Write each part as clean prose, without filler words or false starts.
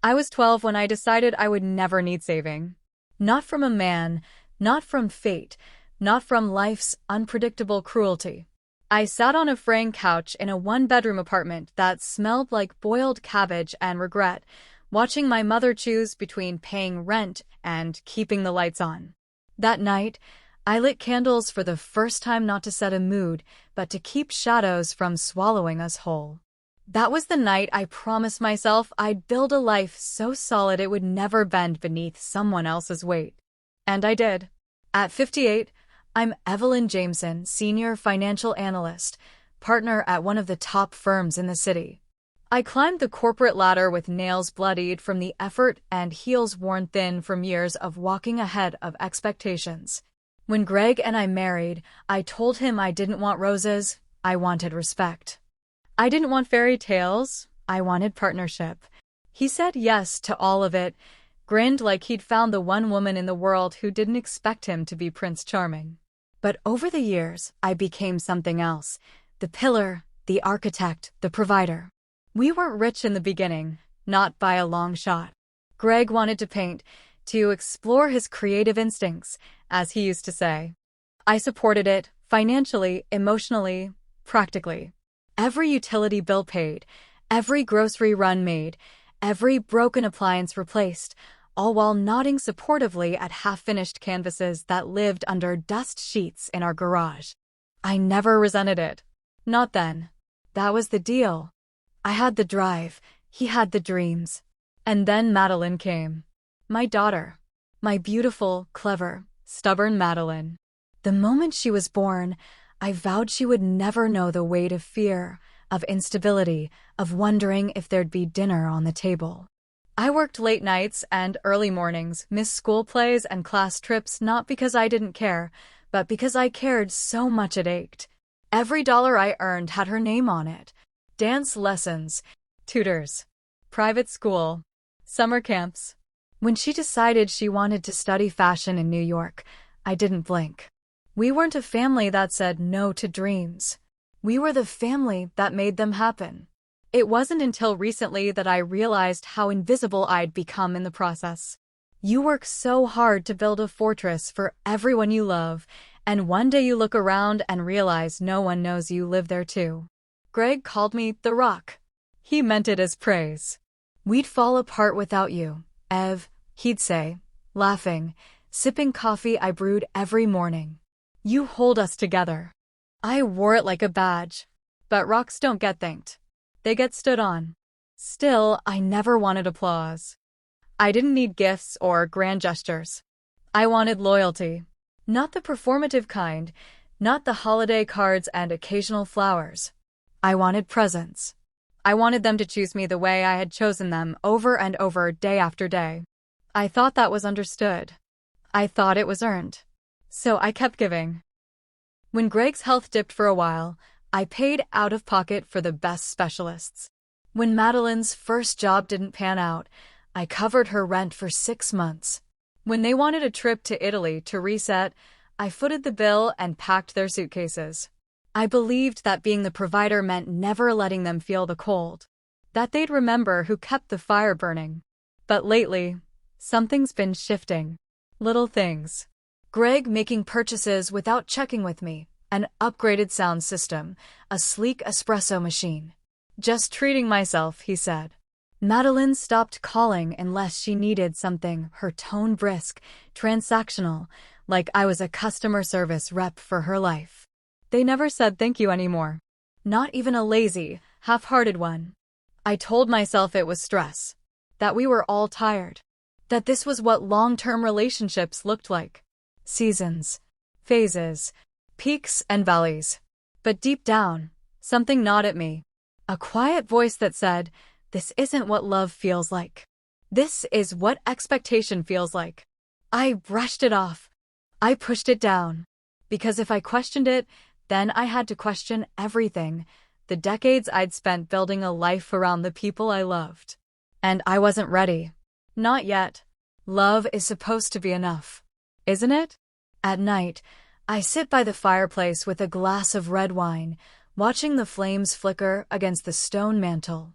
I was 12 when I decided I would never need saving. Not from a man, not from fate, not from life's unpredictable cruelty. I sat on a fraying couch in a one-bedroom apartment that smelled like boiled cabbage and regret, watching my mother choose between paying rent and keeping the lights on. That night, I lit candles for the first time, not to set a mood, but to keep shadows from swallowing us whole. That was the night I promised myself I'd build a life so solid it would never bend beneath someone else's weight. And I did. At 58, I'm Evelyn Jameson, senior financial analyst, partner at one of the top firms in the city. I climbed the corporate ladder with nails bloodied from the effort and heels worn thin from years of walking ahead of expectations. When Greg and I married, I told him I didn't want roses, I wanted respect. I didn't want fairy tales, I wanted partnership. He said yes to all of it, grinned like he'd found the one woman in the world who didn't expect him to be Prince Charming. But over the years, I became something else. The pillar, the architect, the provider. We weren't rich in the beginning, not by a long shot. Greg wanted to paint, to explore his creative instincts, as he used to say. I supported it, financially, emotionally, practically. Every utility bill paid, every grocery run made, every broken appliance replaced, all while nodding supportively at half-finished canvases that lived under dust sheets in our garage. I never resented it. Not then. That was the deal. I had the drive, he had the dreams. And then Meline came. My daughter. My beautiful, clever, stubborn Meline. The moment she was born, I vowed she would never know the weight of fear, of instability, of wondering if there'd be dinner on the table. I worked late nights and early mornings, missed school plays and class trips, not because I didn't care, but because I cared so much it ached. Every dollar I earned had her name on it. Dance lessons, tutors, private school, summer camps. When she decided she wanted to study fashion in New York, I didn't blink. We weren't a family that said no to dreams. We were the family that made them happen. It wasn't until recently that I realized how invisible I'd become in the process. You work so hard to build a fortress for everyone you love, and one day you look around and realize no one knows you live there too. Greg called me the Rock. He meant it as praise. We'd fall apart without you, Ev, he'd say, laughing, sipping coffee I brewed every morning. You hold us together. I wore it like a badge. But rocks don't get thanked. They get stood on. Still, I never wanted applause. I didn't need gifts or grand gestures. I wanted loyalty. Not the performative kind, not the holiday cards and occasional flowers. I wanted presence. I wanted them to choose me the way I had chosen them over and over, day after day. I thought that was understood. I thought it was earned. So I kept giving. When Greg's health dipped for a while, I paid out of pocket for the best specialists. When Madeline's first job didn't pan out, I covered her rent for 6 months. When they wanted a trip to Italy to reset, I footed the bill and packed their suitcases. I believed that being the provider meant never letting them feel the cold, that they'd remember who kept the fire burning. But lately, something's been shifting. Little things. Greg making purchases without checking with me. An upgraded sound system, a sleek espresso machine. Just treating myself, he said. Meline stopped calling unless she needed something, her tone brisk, transactional, like I was a customer service rep for her life. They never said thank you anymore. Not even a lazy, half-hearted one. I told myself it was stress. That we were all tired. That this was what long-term relationships looked like. Seasons. Phases. Peaks and valleys. But deep down, something gnawed at me. A quiet voice that said, this isn't what love feels like. This is what expectation feels like. I brushed it off. I pushed it down. Because if I questioned it, then I had to question everything. The decades I'd spent building a life around the people I loved. And I wasn't ready. Not yet. Love is supposed to be enough. Isn't it? At night, I sit by the fireplace with a glass of red wine, watching the flames flicker against the stone mantel.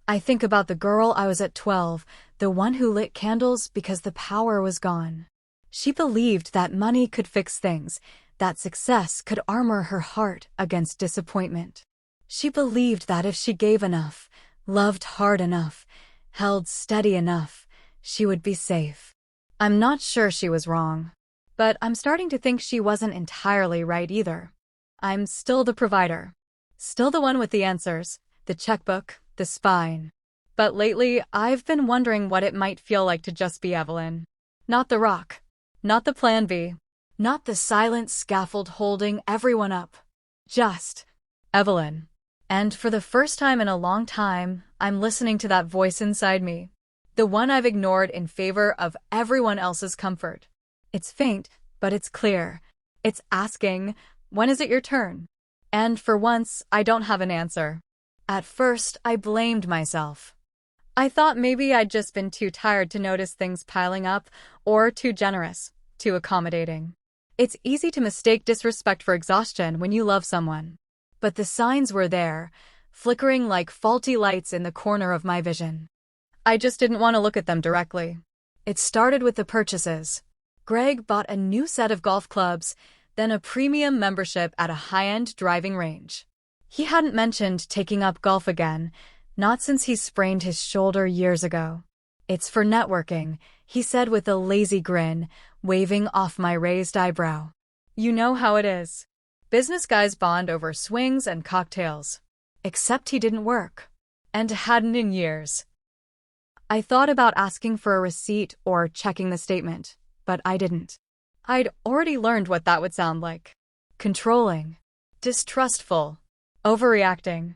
I think about the girl I was at 12, the one who lit candles because the power was gone. She believed that money could fix things, that success could armor her heart against disappointment. She believed that if she gave enough, loved hard enough, held steady enough, she would be safe. I'm not sure she was wrong, but I'm starting to think she wasn't entirely right either. I'm still the provider. Still the one with the answers, the checkbook, the spine. But lately, I've been wondering what it might feel like to just be Evelyn. Not the rock. Not the plan B. Not the silent scaffold holding everyone up. Just Evelyn. And for the first time in a long time, I'm listening to that voice inside me. The one I've ignored in favor of everyone else's comfort. It's faint, but it's clear. It's asking, when is it your turn? And for once, I don't have an answer. At first, I blamed myself. I thought maybe I'd just been too tired to notice things piling up, or too generous, too accommodating. It's easy to mistake disrespect for exhaustion when you love someone. But the signs were there, flickering like faulty lights in the corner of my vision. I just didn't want to look at them directly. It started with the purchases. Greg bought a new set of golf clubs, then a premium membership at a high-end driving range. He hadn't mentioned taking up golf again, not since he sprained his shoulder years ago. It's for networking, he said with a lazy grin, waving off my raised eyebrow. You know how it is. Business guys bond over swings and cocktails. Except he didn't work. And hadn't in years. I thought about asking for a receipt or checking the statement, but I didn't. I'd already learned what that would sound like. Controlling. Distrustful. Overreacting.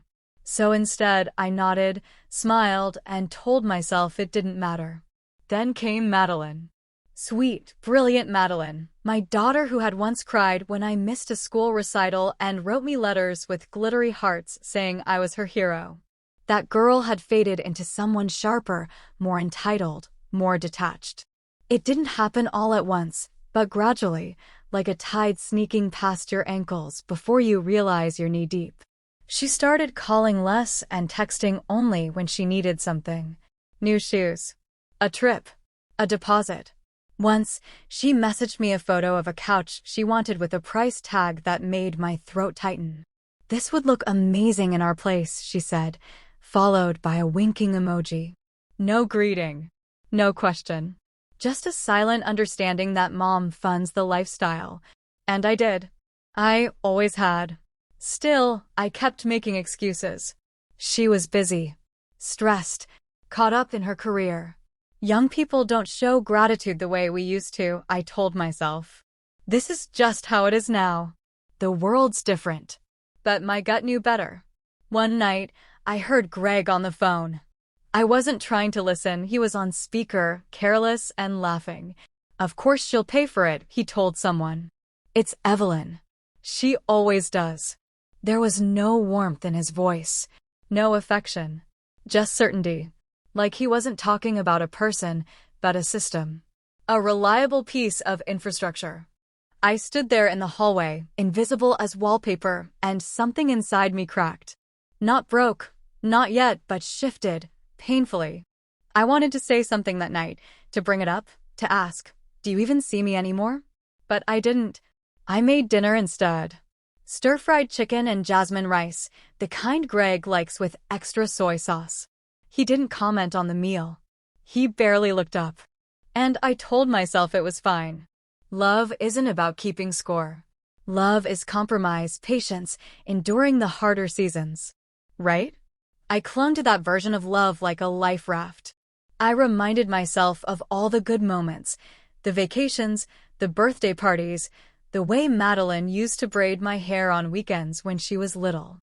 So instead, I nodded, smiled, and told myself it didn't matter. Then came Meline. Sweet, brilliant Meline, my daughter who had once cried when I missed a school recital and wrote me letters with glittery hearts saying I was her hero. That girl had faded into someone sharper, more entitled, more detached. It didn't happen all at once, but gradually, like a tide sneaking past your ankles before you realize you're knee-deep. She started calling less and texting only when she needed something. New shoes. A trip. A deposit. Once, she messaged me a photo of a couch she wanted with a price tag that made my throat tighten. This would look amazing in our place, she said, followed by a winking emoji. No greeting. No question. Just a silent understanding that mom funds the lifestyle. And I did. I always had. Still, I kept making excuses. She was busy. Stressed. Caught up in her career. Young people don't show gratitude the way we used to, I told myself. This is just how it is now. The world's different. But my gut knew better. One night, I heard Greg on the phone. I wasn't trying to listen, he was on speaker, careless and laughing. Of course she'll pay for it, he told someone. It's Evelyn. She always does. There was no warmth in his voice. No affection. Just certainty. Like he wasn't talking about a person, but a system. A reliable piece of infrastructure. I stood there in the hallway, invisible as wallpaper, and something inside me cracked. Not broke, not yet, but shifted, painfully. I wanted to say something that night, to bring it up, to ask, do you even see me anymore? But I didn't. I made dinner instead. Stir-fried chicken and jasmine rice, the kind Greg likes with extra soy sauce. He didn't comment on the meal. He barely looked up. And I told myself it was fine. Love isn't about keeping score. Love is compromise, patience, enduring the harder seasons. Right? I clung to that version of love like a life raft. I reminded myself of all the good moments, the vacations, the birthday parties, the way Meline used to braid my hair on weekends when she was little.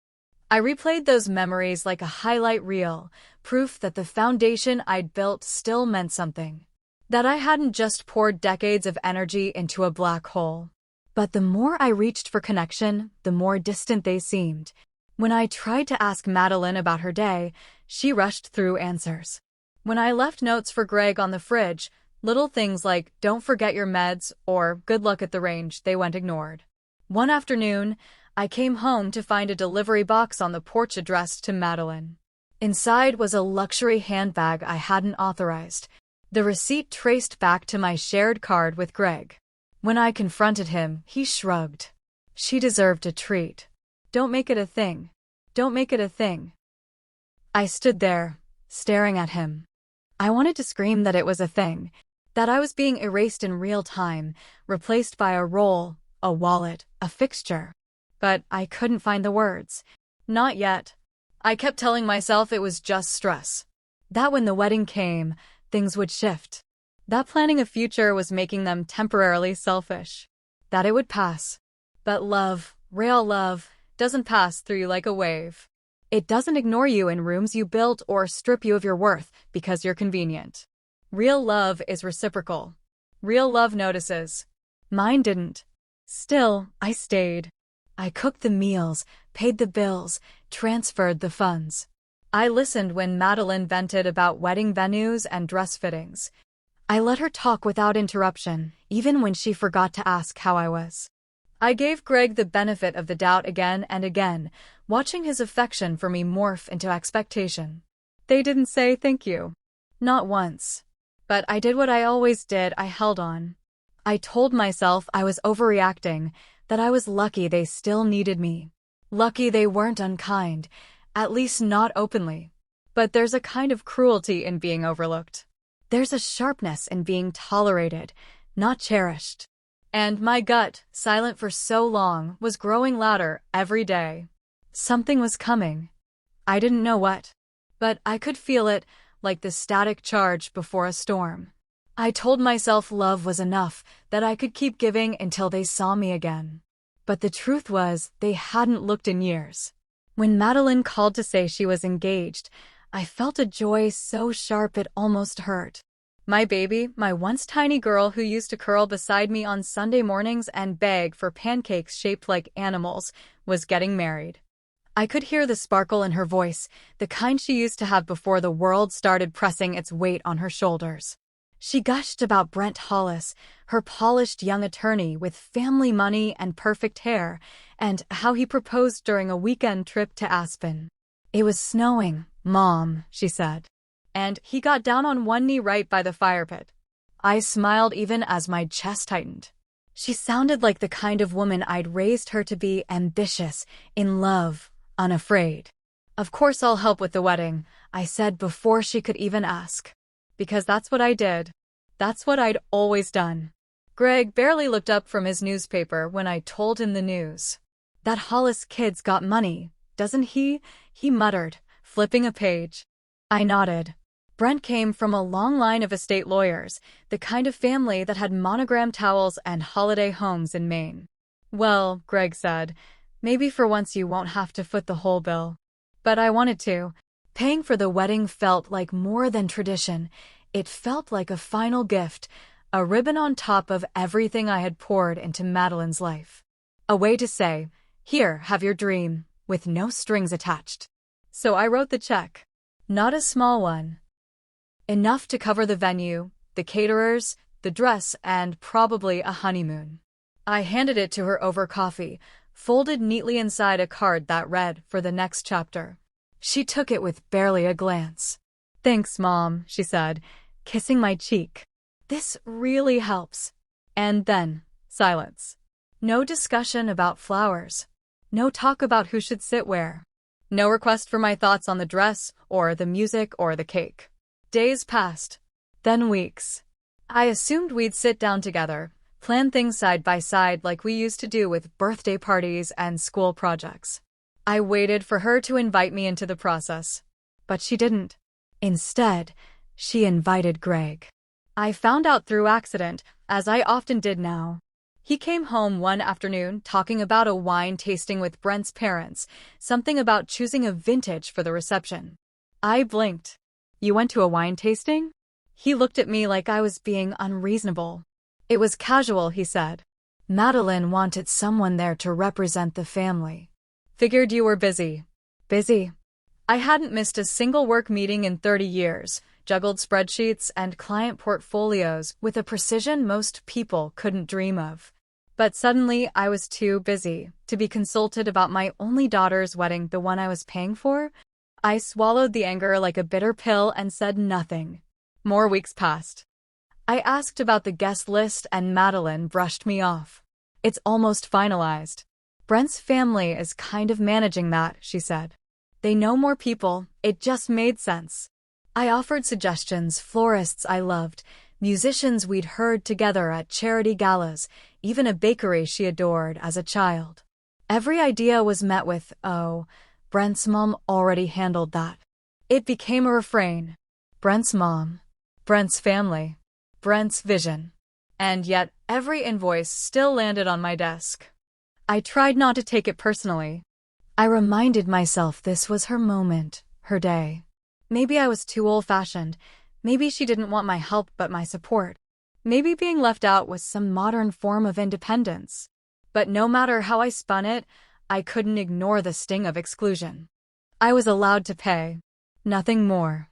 I replayed those memories like a highlight reel, proof that the foundation I'd built still meant something. That I hadn't just poured decades of energy into a black hole. But the more I reached for connection, the more distant they seemed. When I tried to ask Meline about her day, she rushed through answers. When I left notes for Greg on the fridge, little things like, don't forget your meds, or good luck at the range, they went ignored. One afternoon, I came home to find a delivery box on the porch addressed to Meline. Inside was a luxury handbag I hadn't authorized. The receipt traced back to my shared card with Greg. When I confronted him, he shrugged. She deserved a treat. Don't make it a thing. Don't make it a thing. I stood there, staring at him. I wanted to scream that it was a thing, that I was being erased in real time, replaced by a role, a wallet, a fixture. But I couldn't find the words. Not yet. I kept telling myself it was just stress. That when the wedding came, things would shift. That planning a future was making them temporarily selfish. That it would pass. But love, real love, doesn't pass through you like a wave. It doesn't ignore you in rooms you built or strip you of your worth because you're convenient. Real love is reciprocal. Real love notices. Mine didn't. Still, I stayed. I cooked the meals, paid the bills, transferred the funds. I listened when Meline vented about wedding venues and dress fittings. I let her talk without interruption, even when she forgot to ask how I was. I gave Greg the benefit of the doubt again and again, watching his affection for me morph into expectation. They didn't say thank you. Not once. But I did what I always did, I held on. I told myself I was overreacting, that I was lucky they still needed me. Lucky they weren't unkind, at least not openly. But there's a kind of cruelty in being overlooked. There's a sharpness in being tolerated, not cherished. And my gut, silent for so long, was growing louder every day. Something was coming. I didn't know what. But I could feel it, like the static charge before a storm. I told myself love was enough, that I could keep giving until they saw me again. But the truth was, they hadn't looked in years. When Meline called to say she was engaged, I felt a joy so sharp it almost hurt. My baby, my once tiny girl who used to curl beside me on Sunday mornings and beg for pancakes shaped like animals, was getting married. I could hear the sparkle in her voice, the kind she used to have before the world started pressing its weight on her shoulders. She gushed about Brent Hollis, her polished young attorney with family money and perfect hair, and how he proposed during a weekend trip to Aspen. It was snowing, Mom, she said. And he got down on one knee right by the fire pit. I smiled even as my chest tightened. She sounded like the kind of woman I'd raised her to be, ambitious, in love, unafraid. Of course I'll help with the wedding, I said before she could even ask. Because that's what I did. That's what I'd always done. Greg barely looked up from his newspaper when I told him the news. That Hollis kid's got money, doesn't he? He muttered, flipping a page. I nodded. Brent came from a long line of estate lawyers, the kind of family that had monogram towels and holiday homes in Maine. Well, Greg said, maybe for once you won't have to foot the whole bill. But I wanted to. Paying for the wedding felt like more than tradition. It felt like a final gift, a ribbon on top of everything I had poured into Meline's life. A way to say, here, have your dream, with no strings attached. So I wrote the check. Not a small one. Enough to cover the venue, the caterers, the dress, and probably a honeymoon. I handed it to her over coffee, folded neatly inside a card that read, for the next chapter. She took it with barely a glance. Thanks, Mom, she said, kissing my cheek. This really helps. And then, silence. No discussion about flowers. No talk about who should sit where. No request for my thoughts on the dress, or the music, or the cake. Days passed. Then weeks. I assumed we'd sit down together, plan things side by side like we used to do with birthday parties and school projects. I waited for her to invite me into the process. But she didn't. Instead, she invited Greg. I found out through accident, as I often did now. He came home one afternoon talking about a wine tasting with Brent's parents, something about choosing a vintage for the reception. I blinked. You went to a wine tasting? He looked at me like I was being unreasonable. It was casual, he said. Meline wanted someone there to represent the family. Figured you were busy. Busy? I hadn't missed a single work meeting in 30 years, juggled spreadsheets and client portfolios with a precision most people couldn't dream of. But suddenly I was too busy to be consulted about my only daughter's wedding, the one I was paying for. I swallowed the anger like a bitter pill and said nothing. More weeks passed. I asked about the guest list and Meline brushed me off. It's almost finalized. Brent's family is kind of managing that, she said. They know more people, it just made sense. I offered suggestions, florists I loved, musicians we'd heard together at charity galas, even a bakery she adored as a child. Every idea was met with, "Oh, Brent's mom already handled that." It became a refrain. Brent's mom. Brent's family. Brent's vision. And yet, every invoice still landed on my desk. I tried not to take it personally. I reminded myself this was her moment, her day. Maybe I was too old-fashioned. Maybe she didn't want my help but my support. Maybe being left out was some modern form of independence. But no matter how I spun it, I couldn't ignore the sting of exclusion. I was allowed to pay. Nothing more.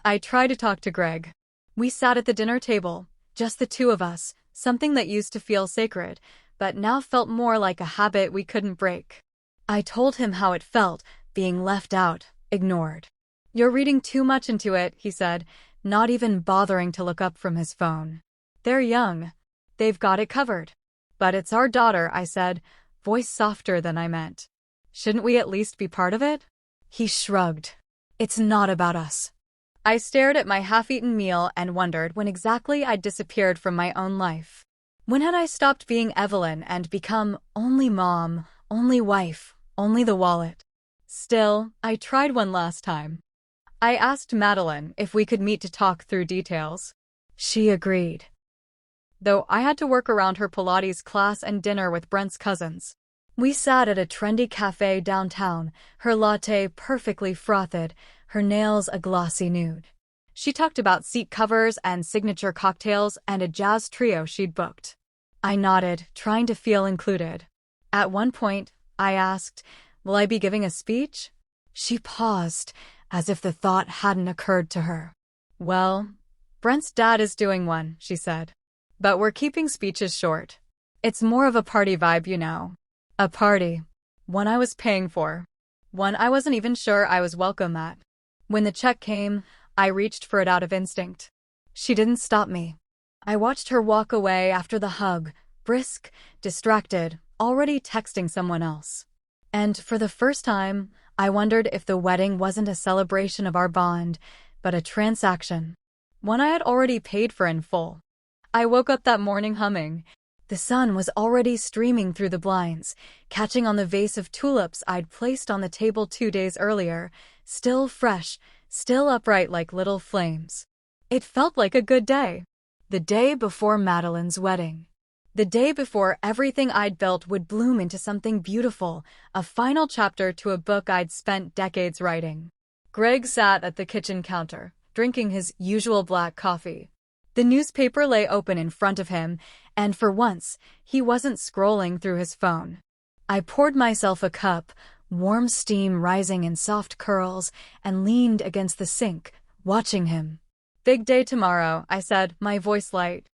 I tried to talk to Greg. We sat at the dinner table, just the two of us, something that used to feel sacred, but now felt more like a habit we couldn't break. I told him how it felt, being left out, ignored. "You're reading too much into it," he said, not even bothering to look up from his phone. "They're young. They've got it covered." "But it's our daughter," I said, voice softer than I meant. "Shouldn't we at least be part of it?" He shrugged. "It's not about us." I stared at my half-eaten meal and wondered when exactly I'd disappeared from my own life. When had I stopped being Evelyn and become only mom, only wife, only the wallet? Still, I tried one last time. I asked Meline if we could meet to talk through details. She agreed. Though I had to work around her Pilates class and dinner with Brent's cousins. We sat at a trendy cafe downtown, her latte perfectly frothed, her nails a glossy nude. She talked about seat covers and signature cocktails and a jazz trio she'd booked. I nodded, trying to feel included. At one point, I asked, "Will I be giving a speech?" She paused, as if the thought hadn't occurred to her. "Well, Brent's dad is doing one," she said. "But we're keeping speeches short. It's more of a party vibe, you know. A party. One I was paying for. One I wasn't even sure I was welcome at." When the check came, I reached for it out of instinct. She didn't stop me. I watched her walk away after the hug, brisk, distracted, already texting someone else. And for the first time, I wondered if the wedding wasn't a celebration of our bond, but a transaction. One I had already paid for in full. I woke up that morning humming. The sun was already streaming through the blinds, catching on the vase of tulips I'd placed on the table 2 days earlier, still fresh, still upright like little flames. It felt like a good day. The day before Meline's wedding. The day before everything I'd built would bloom into something beautiful, a final chapter to a book I'd spent decades writing. Greg sat at the kitchen counter, drinking his usual black coffee. The newspaper lay open in front of him, and for once, he wasn't scrolling through his phone. I poured myself a cup, warm steam rising in soft curls, and leaned against the sink, watching him. "Big day tomorrow," I said, my voice light.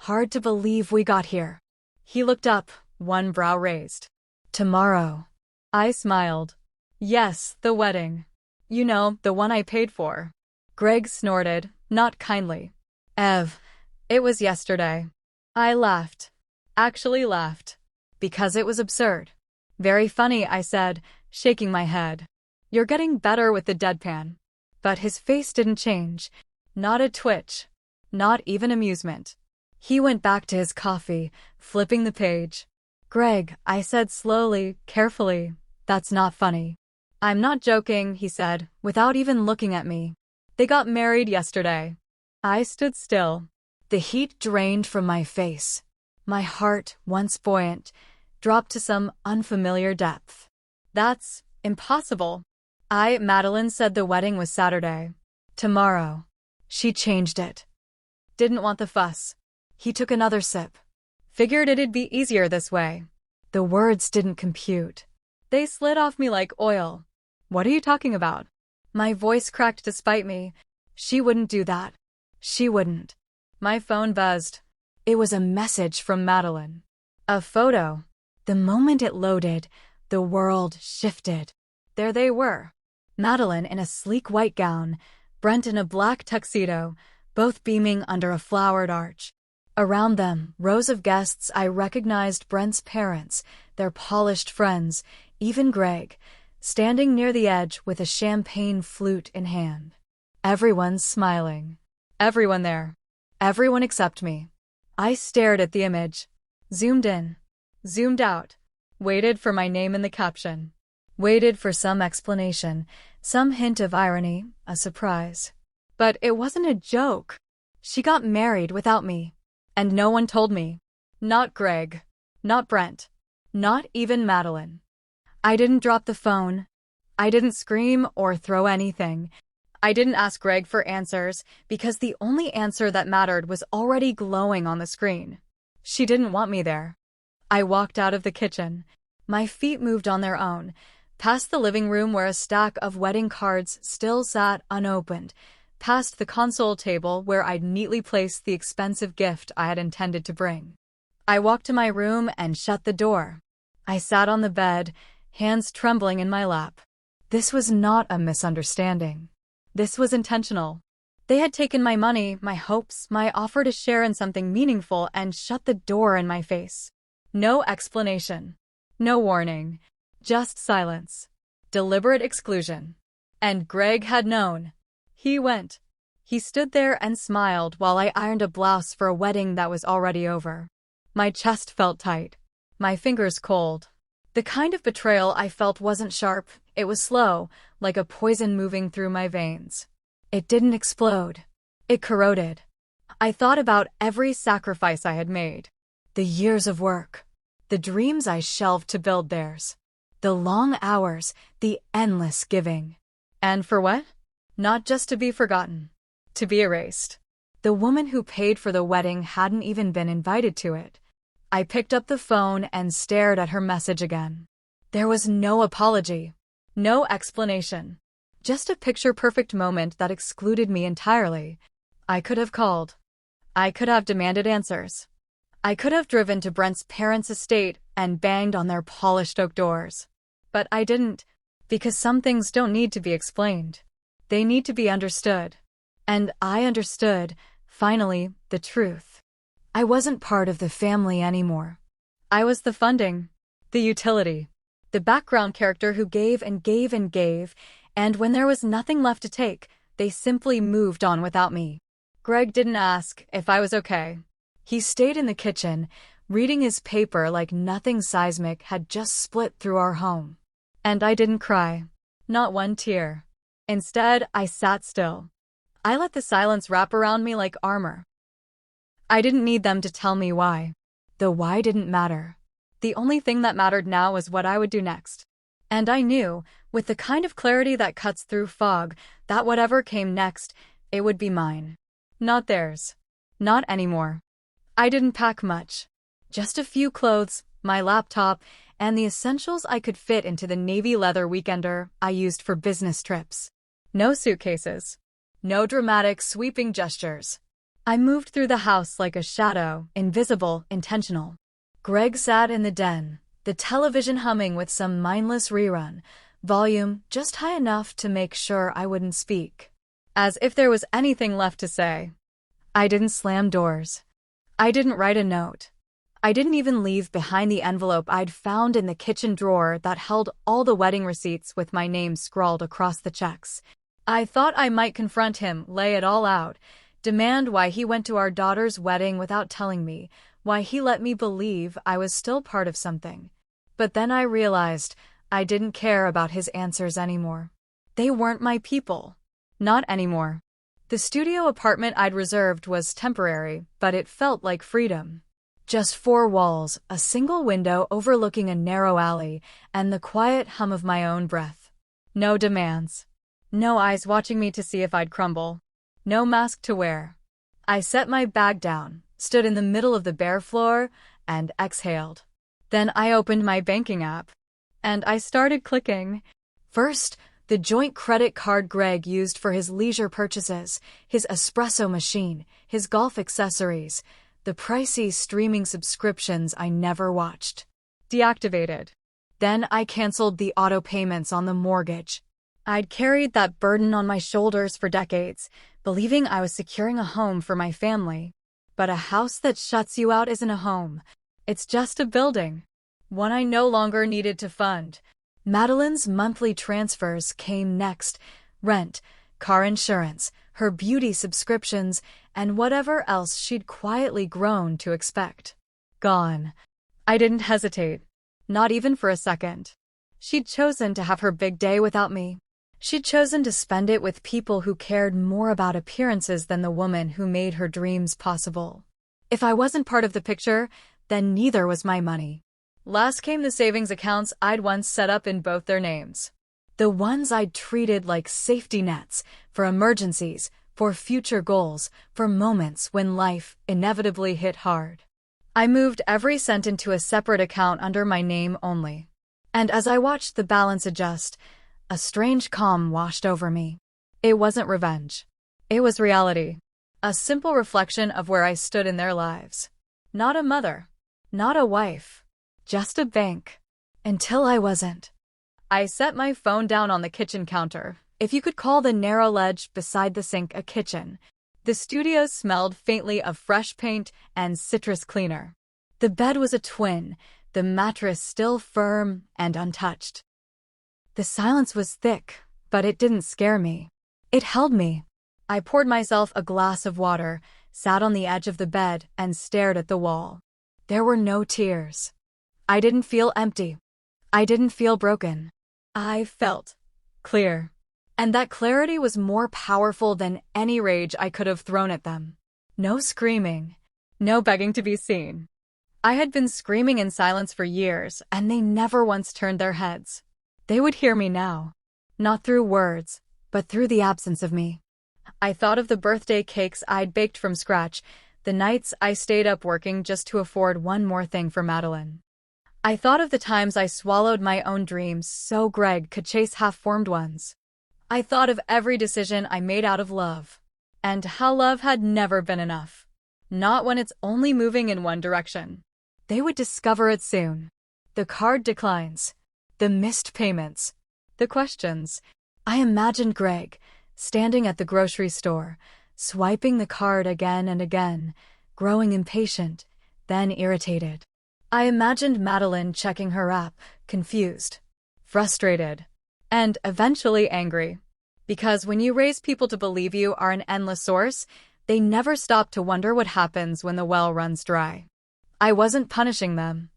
"Hard to believe we got here." He looked up, one brow raised. "Tomorrow." I smiled. "Yes, the wedding. You know, the one I paid for." Greg snorted, not kindly. "Ev, it was yesterday." I laughed. Actually laughed. Because it was absurd. "Very funny," I said, shaking my head. "You're getting better with the deadpan." But his face didn't change. Not a twitch. Not even amusement. He went back to his coffee, flipping the page. "Greg," I said slowly, carefully, "that's not funny." "I'm not joking," he said, without even looking at me. "They got married yesterday." I stood still. The heat drained from my face. My heart, once buoyant, dropped to some unfamiliar depth. "That's impossible." Meline said the wedding was Saturday. "Tomorrow." She changed it. "Didn't want the fuss." He took another sip. "Figured it'd be easier this way." The words didn't compute. They slid off me like oil. "What are you talking about?" My voice cracked to spite me. She wouldn't do that. She wouldn't. My phone buzzed. It was a message from Meline. A photo. The moment it loaded, the world shifted. There they were. Meline in a sleek white gown, Brent in a black tuxedo, both beaming under a flowered arch. Around them, rows of guests. I recognized Brent's parents, their polished friends, even Greg, standing near the edge with a champagne flute in hand. Everyone's smiling. Everyone there. Everyone except me. I stared at the image. Zoomed in. Zoomed out. Waited for my name in the caption. Waited for some explanation, some hint of irony, a surprise. But it wasn't a joke. She got married without me. And no one told me. Not Greg. Not Brent. Not even Meline. I didn't drop the phone. I didn't scream or throw anything. I didn't ask Greg for answers because the only answer that mattered was already glowing on the screen. She didn't want me there. I walked out of the kitchen. My feet moved on their own, past the living room where a stack of wedding cards still sat unopened, past the console table where I'd neatly placed the expensive gift I had intended to bring. I walked to my room and shut the door. I sat on the bed, hands trembling in my lap. This was not a misunderstanding. This was intentional. They had taken my money, my hopes, my offer to share in something meaningful, and shut the door in my face. No explanation. No warning. Just silence. Deliberate exclusion. And Greg had known. He went. He stood there and smiled while I ironed a blouse for a wedding that was already over. My chest felt tight. My fingers cold. The kind of betrayal I felt wasn't sharp, it was slow, like a poison moving through my veins. It didn't explode. It corroded. I thought about every sacrifice I had made. The years of work. The dreams I shelved to build theirs. The long hours, the endless giving. And for what? Not just to be forgotten. To be erased. The woman who paid for the wedding hadn't even been invited to it. I picked up the phone and stared at her message again. There was no apology. No explanation. Just a picture-perfect moment that excluded me entirely. I could have called. I could have demanded answers. I could have driven to Brent's parents' estate and banged on their polished oak doors. But I didn't, because some things don't need to be explained. They need to be understood. And I understood, finally, the truth. I wasn't part of the family anymore. I was the funding, the utility, the background character who gave and gave and gave, and when there was nothing left to take, they simply moved on without me. Greg didn't ask if I was okay. He stayed in the kitchen, reading his paper like nothing seismic had just split through our home. And I didn't cry. Not one tear. Instead, I sat still. I let the silence wrap around me like armor. I didn't need them to tell me why. The why didn't matter. The only thing that mattered now was what I would do next. And I knew, with the kind of clarity that cuts through fog, that whatever came next, it would be mine. Not theirs. Not anymore. I didn't pack much. Just a few clothes, my laptop, and the essentials I could fit into the navy leather weekender I used for business trips. No suitcases. No dramatic, sweeping gestures. I moved through the house like a shadow, invisible, intentional. Greg sat in the den, the television humming with some mindless rerun, volume just high enough to make sure I wouldn't speak. As if there was anything left to say. I didn't slam doors. I didn't write a note. I didn't even leave behind the envelope I'd found in the kitchen drawer that held all the wedding receipts with my name scrawled across the checks. I thought I might confront him, lay it all out, demand why he went to our daughter's wedding without telling me, why he let me believe I was still part of something. But then I realized I didn't care about his answers anymore. They weren't my people. Not anymore. The studio apartment I'd reserved was temporary, but it felt like freedom. Just 4 walls, a single window overlooking a narrow alley, and the quiet hum of my own breath. No demands. No eyes watching me to see if I'd crumble. No mask to wear. I set my bag down, stood in the middle of the bare floor, and exhaled. Then I opened my banking app. And I started clicking. First, the joint credit card Greg used for his leisure purchases, his espresso machine, his golf accessories, the pricey streaming subscriptions I never watched. Deactivated. Then I canceled the auto payments on the mortgage. I'd carried that burden on my shoulders for decades, believing I was securing a home for my family. But a house that shuts you out isn't a home. It's just a building. One I no longer needed to fund. Madeline's monthly transfers came next. Rent, car insurance, her beauty subscriptions, and whatever else she'd quietly grown to expect. Gone. I didn't hesitate. Not even for a second. She'd chosen to have her big day without me. She'd chosen to spend it with people who cared more about appearances than the woman who made her dreams possible. If I wasn't part of the picture, then neither was my money. Last came the savings accounts I'd once set up in both their names. The ones I'd treated like safety nets, for emergencies, for future goals, for moments when life inevitably hit hard. I moved every cent into a separate account under my name only. And as I watched the balance adjust, a strange calm washed over me. It wasn't revenge. It was reality. A simple reflection of where I stood in their lives. Not a mother. Not a wife. Just a bank. Until I wasn't. I set my phone down on the kitchen counter, if you could call the narrow ledge beside the sink a kitchen. The studio smelled faintly of fresh paint and citrus cleaner. The bed was a twin, the mattress still firm and untouched. The silence was thick, but it didn't scare me. It held me. I poured myself a glass of water, sat on the edge of the bed, and stared at the wall. There were no tears. I didn't feel empty. I didn't feel broken. I felt clear. And that clarity was more powerful than any rage I could have thrown at them. No screaming. No begging to be seen. I had been screaming in silence for years, and they never once turned their heads. They would hear me now. Not through words, but through the absence of me. I thought of the birthday cakes I'd baked from scratch, the nights I stayed up working just to afford one more thing for Meline. I thought of the times I swallowed my own dreams so Greg could chase half-formed ones. I thought of every decision I made out of love, and how love had never been enough. Not when it's only moving in one direction. They would discover it soon. The card declines. The missed payments. The questions. I imagined Greg, standing at the grocery store, swiping the card again and again, growing impatient, then irritated. I imagined Meline checking her app, confused, frustrated, and eventually angry. Because when you raise people to believe you are an endless source, they never stop to wonder what happens when the well runs dry. I wasn't punishing them.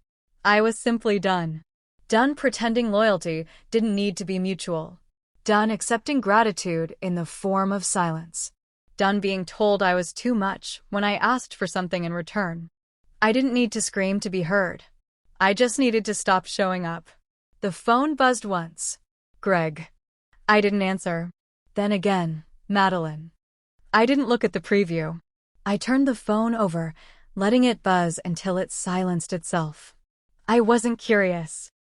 I was simply done. Done pretending loyalty didn't need to be mutual. Done accepting gratitude in the form of silence. Done being told I was too much when I asked for something in return. I didn't need to scream to be heard. I just needed to stop showing up. The phone buzzed once. Greg. I didn't answer. Then again, Meline. I didn't look at the preview. I turned the phone over, letting it buzz until it silenced itself. I wasn't curious.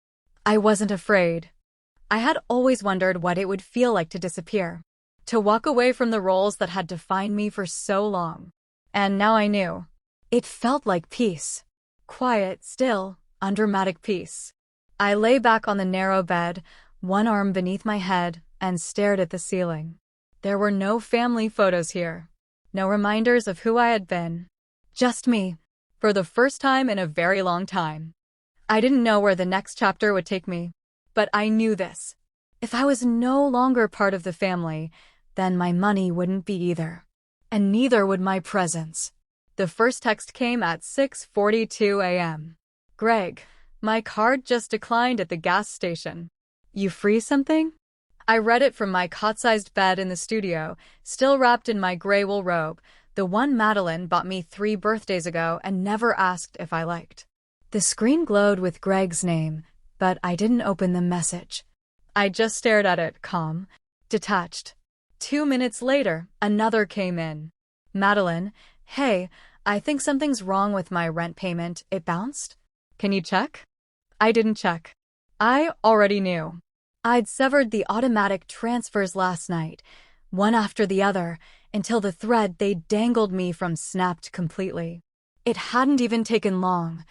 I wasn't afraid. I had always wondered what it would feel like to disappear, to walk away from the roles that had defined me for so long. And now I knew. It felt like peace. Quiet, still, undramatic peace. I lay back on the narrow bed, one arm beneath my head, and stared at the ceiling. There were no family photos here. No reminders of who I had been. Just me, for the first time in a very long time. I didn't know where the next chapter would take me, but I knew this. If I was no longer part of the family, then my money wouldn't be either. And neither would my presence. The first text came at 6:42 a.m. Greg, my card just declined at the gas station. You free something? I read it from my cot-sized bed in the studio, still wrapped in my gray wool robe, the one Meline bought me 3 birthdays ago and never asked if I liked. The screen glowed with Greg's name, but I didn't open the message. I just stared at it, calm, detached. 2 minutes later, another came in. Meline, hey, I think something's wrong with my rent payment. It bounced? Can you check? I didn't check. I already knew. I'd severed the automatic transfers last night, one after the other, until the thread they dangled me from snapped completely. It hadn't even taken long.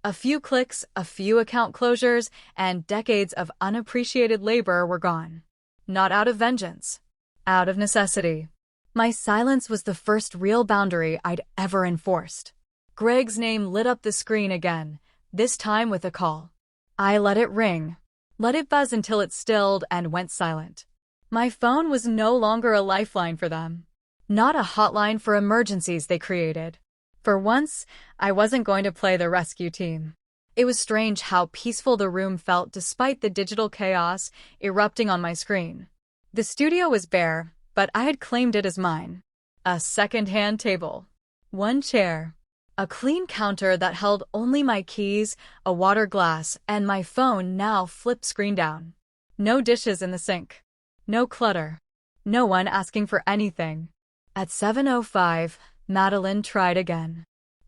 A few clicks, a few account closures, and decades of unappreciated labor were gone. not out of vengeance. Out of necessity. My silence was the first real boundary I'd ever enforced. Greg's name lit up the screen again, this time with a call. I let it ring. Let it buzz until it stilled and went silent. My phone was no longer a lifeline for them. Not a hotline for emergencies they created. For once, I wasn't going to play the rescue team. It was strange how peaceful the room felt despite the digital chaos erupting on my screen. The studio was bare, but I had claimed it as mine. A second-hand table. One chair. A clean counter that held only my keys, a water glass, and my phone now flipped screen down. No dishes in the sink. No clutter. No one asking for anything. At 7:05, Meline tried again.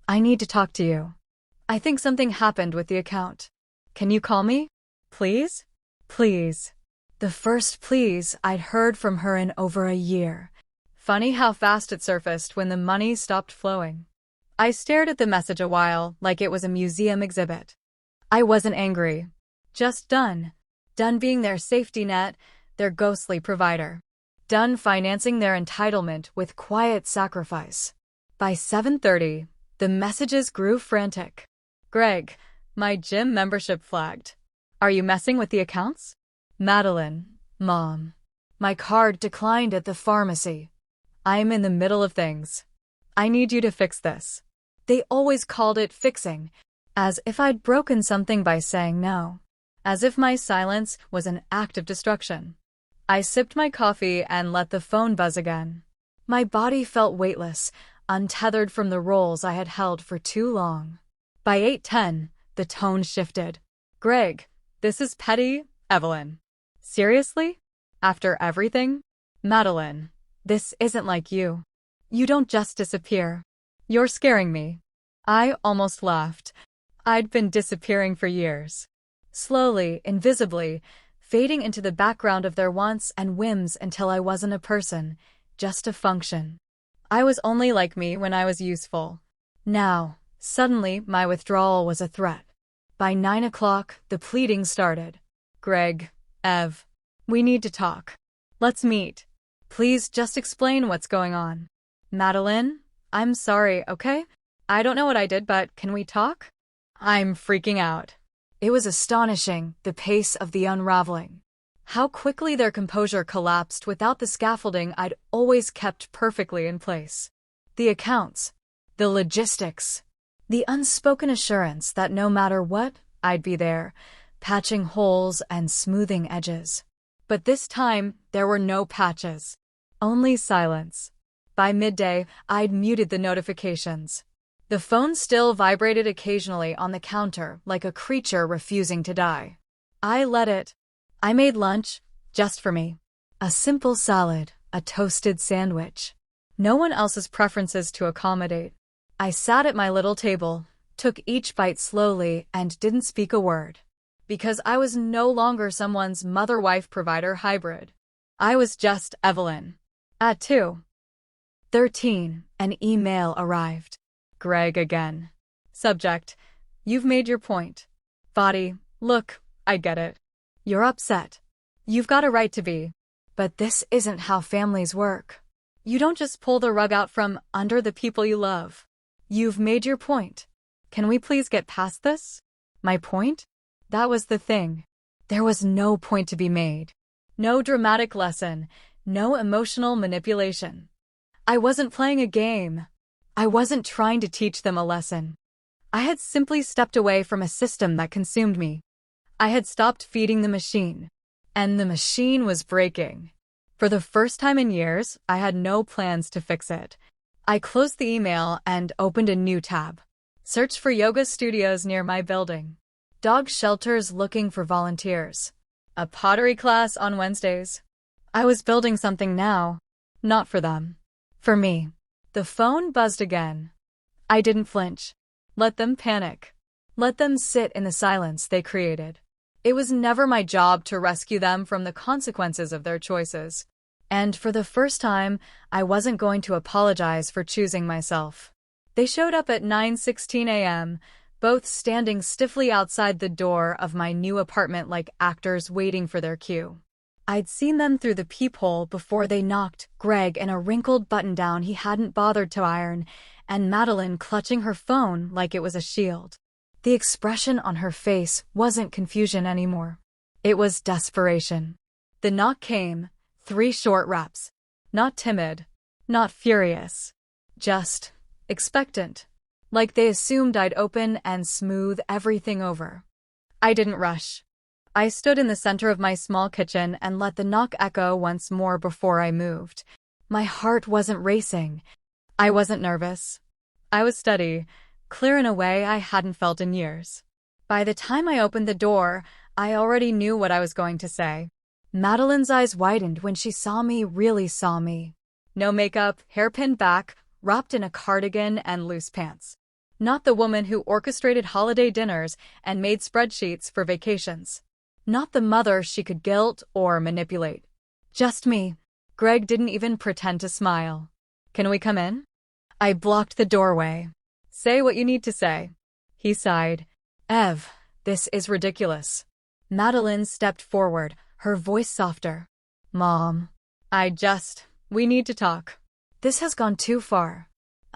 I need to talk to you. I think something happened with the account. Can you call me? Please? Please. The first please I'd heard from her in over a year. Funny how fast it surfaced when the money stopped flowing. I stared at the message a while, like it was a museum exhibit. I wasn't angry. Just done. Done being their safety net, their ghostly provider. Done financing their entitlement with quiet sacrifice. By 7:30, the messages grew frantic. Greg, my gym membership flagged. Are you messing with the accounts? Meline, Mom. My card declined at the pharmacy. I'm in the middle of things. I need you to fix this. They always called it fixing, as if I'd broken something by saying no. As if my silence was an act of destruction. I sipped my coffee and let the phone buzz again. My body felt weightless, untethered from the roles I had held for too long. By 8:10, the tone shifted. Greg, this is petty, Evelyn. Seriously? After everything? Meline, this isn't like you. You don't just disappear. You're scaring me. I almost laughed. I'd been disappearing for years. Slowly, invisibly, fading into the background of their wants and whims until I wasn't a person, just a function. I was only like me when I was useful. Now, suddenly, my withdrawal was a threat. By 9 o'clock, the pleading started. Greg, Ev, we need to talk. Let's meet. Please just explain what's going on. Meline, I'm sorry, okay? I don't know what I did, but can we talk? I'm freaking out. It was astonishing, the pace of the unravelling. How quickly their composure collapsed without the scaffolding I'd always kept perfectly in place. The accounts. The logistics. The unspoken assurance that no matter what, I'd be there, patching holes and smoothing edges. But this time, there were no patches. Only silence. By midday, I'd muted the notifications. The phone still vibrated occasionally on the counter like a creature refusing to die. I let it. I made lunch, just for me. A simple salad, a toasted sandwich. No one else's preferences to accommodate. I sat at my little table, took each bite slowly, and didn't speak a word. Because I was no longer someone's mother-wife-provider hybrid. I was just Evelyn. At 2:13, an email arrived. Greg again. Subject, you've made your point. Body, look, I get it. You're upset. You've got a right to be. But this isn't how families work. You don't just pull the rug out from under the people you love. You've made your point. Can we please get past this? My point? That was the thing. There was no point to be made. No dramatic lesson. No emotional manipulation. I wasn't playing a game. I wasn't trying to teach them a lesson. I had simply stepped away from a system that consumed me. I had stopped feeding the machine. And the machine was breaking. For the first time in years, I had no plans to fix it. I closed the email and opened a new tab. Search for yoga studios near my building. Dog shelters looking for volunteers. A pottery class on Wednesdays. I was building something now. Not for them. For me. The phone buzzed again. I didn't flinch. Let them panic. Let them sit in the silence they created. It was never my job to rescue them from the consequences of their choices. And for the first time, I wasn't going to apologize for choosing myself. They showed up at 9:16 a.m., both standing stiffly outside the door of my new apartment like actors waiting for their cue. I'd seen them through the peephole before they knocked, Greg in a wrinkled button-down he hadn't bothered to iron, and Meline clutching her phone like it was a shield. The expression on her face wasn't confusion anymore. It was desperation. The knock came, 3 short raps. Not timid, not furious. Just expectant. Like they assumed I'd open and smooth everything over. I didn't rush. I stood in the center of my small kitchen and let the knock echo once more before I moved. My heart wasn't racing. I wasn't nervous. I was steady, clear in a way I hadn't felt in years. By the time I opened the door, I already knew what I was going to say. Madeline's eyes widened when she really saw me. No makeup, hair pinned back, wrapped in a cardigan and loose pants. Not the woman who orchestrated holiday dinners and made spreadsheets for vacations. Not the mother she could guilt or manipulate. Just me. Greg didn't even pretend to smile. "Can we come in?" I blocked the doorway. "Say what you need to say." He sighed. "Ev, this is ridiculous." Meline stepped forward, her voice softer. "Mom, we need to talk. This has gone too far."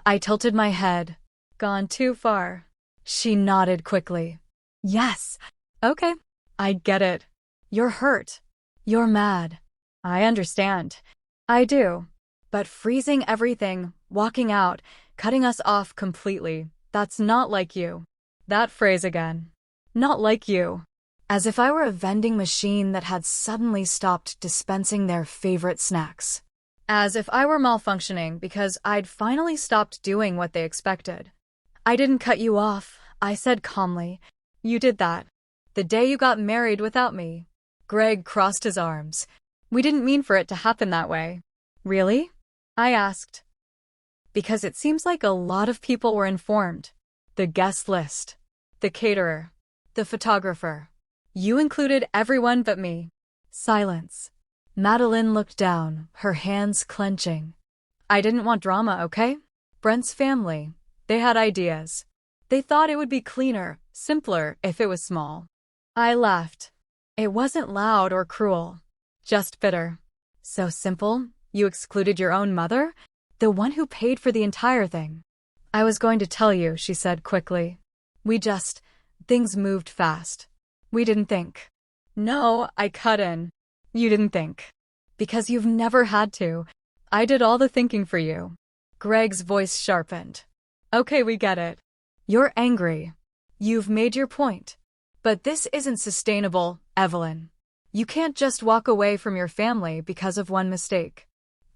I tilted my head. "Gone too far?" She nodded quickly. "Yes." "Okay. I get it. You're hurt. You're mad. I understand. I do. But freezing everything, walking out, cutting us off completely, that's not like you." That phrase again. Not like you. As if I were a vending machine that had suddenly stopped dispensing their favorite snacks. As if I were malfunctioning because I'd finally stopped doing what they expected. "I didn't cut you off," I said calmly. "You did that the day you got married without me." Greg crossed his arms. "We didn't mean for it to happen that way." "Really?" I asked. "Because it seems like a lot of people were informed. The guest list. The caterer. The photographer. You included everyone but me." Silence. Meline looked down, her hands clenching. "I didn't want drama, okay? Brent's family. They had ideas. They thought it would be cleaner, simpler, if it was small." I laughed. It wasn't loud or cruel. Just bitter. "So simple? You excluded your own mother? The one who paid for the entire thing." "I was going to tell you," she said quickly. Things moved fast. We didn't think." "No," I cut in. "You didn't think. Because you've never had to. I did all the thinking for you." Greg's voice sharpened. "Okay, we get it. You're angry. You've made your point. But this isn't sustainable, Evelyn. You can't just walk away from your family because of one mistake."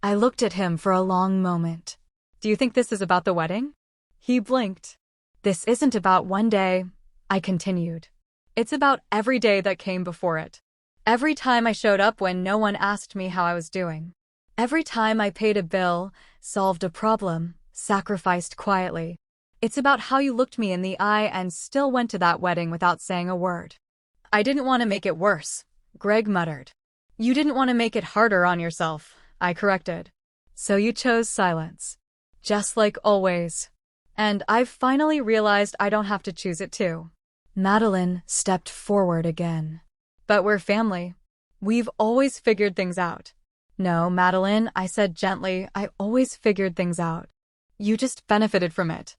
I looked at him for a long moment. "Do you think this is about the wedding?" He blinked. "This isn't about one day," I continued. "It's about every day that came before it. Every time I showed up when no one asked me how I was doing. Every time I paid a bill, solved a problem, sacrificed quietly. It's about how you looked me in the eye and still went to that wedding without saying a word." "I didn't want to make it worse," Greg muttered. "You didn't want to make it harder on yourself," I corrected. "So you chose silence. Just like always. And I've finally realized I don't have to choose it too." Meline stepped forward again. "But we're family. We've always figured things out." "No, Meline," I said gently, "I always figured things out. You just benefited from it."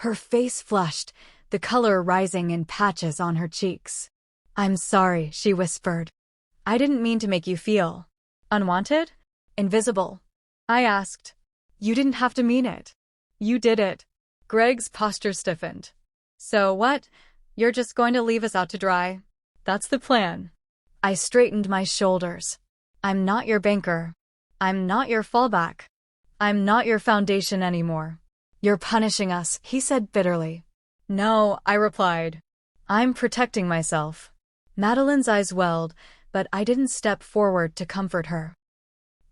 Her face flushed, the color rising in patches on her cheeks. "I'm sorry," she whispered. "I didn't mean to make you feel unwanted? Invisible?" I asked. "You didn't have to mean it. You did it." Greg's posture stiffened. "So what? You're just going to leave us out to dry? That's the plan." I straightened my shoulders. "I'm not your banker. I'm not your fallback. I'm not your foundation anymore. You're punishing us," he said bitterly. "No," I replied. "I'm protecting myself." Madeline's eyes welled, but I didn't step forward to comfort her.